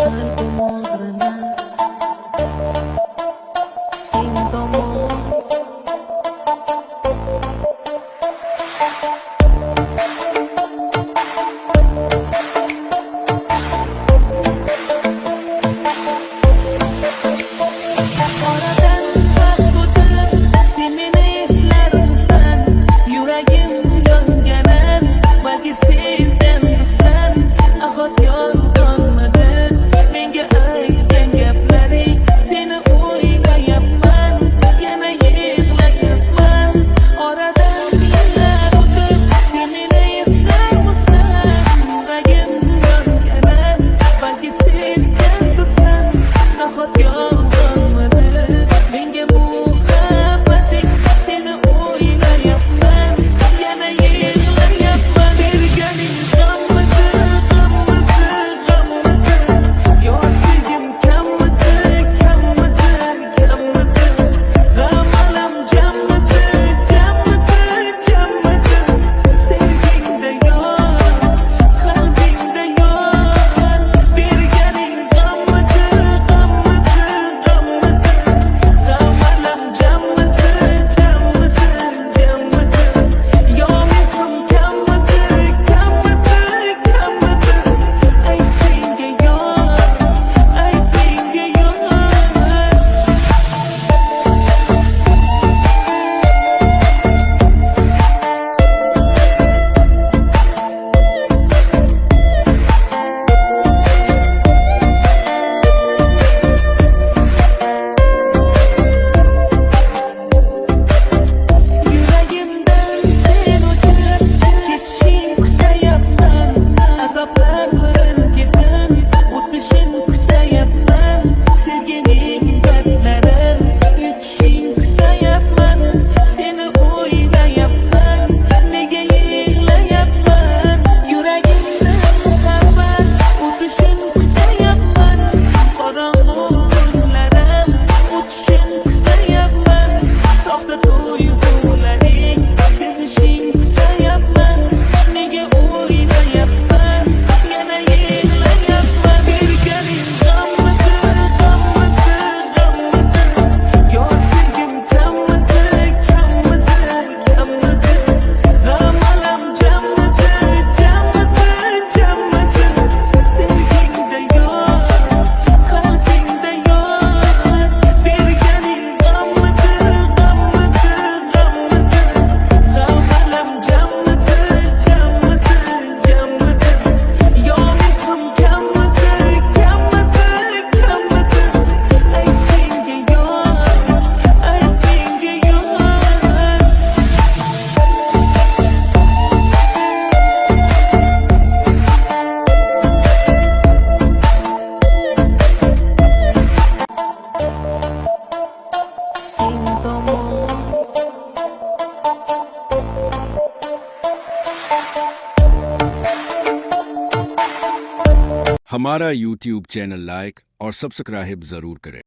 Algo moderna, sin temor. Oradan vaqt o'tib, sen meni eslarmisan? Yuragim yonganan, balki sen tursan. Ahot yolg'onmadi menga aytgan gaplaring. Seni o'ylayapman, yana yig'layapman. Oradan yillar o'tib, sen meni eslarmisan? Yuragim yonganan, balki sen tursan. Ahot yolg'onmadi menga muhabbating. Seni o'ylayapman, yana yig'layapman. Berganing g'ammidi, yo sevgim kammidi, g'am alam jammidi, sevgingda yor, qalbingda yor. Berganing g'ammidi, g'am alam jammidi, yo mehrim kammidi, ayt senga yor, ayt menga yor. Yuragimdan sen o'chib ketishing kutayapman. Azoblardan ketib o'tishing kutayapman. Sevgining dardlarin yutishing kutayapman. Seni o'ylayapman, nega yig'layapman? Yuragimda muhabbat o'tishing kutayapman. Qorong'u kunlarim o'tishing kutayapman. Soxta tuyg'ularing sezishing kutayapman. Nega o'ylayapman, yana yig'layapman. Berganing g'ammidi, yo sevgim kammidi, g'am alam jammidi, sevgingda yor, qalbingda yor. Berganing g'ammidi, g'am alam jammidi, yo mehrim kammidi, ayt senga yor, ayt menga yor. Sin temor. हमारा YouTube channel like और सब्सक्राइब जरूर करें।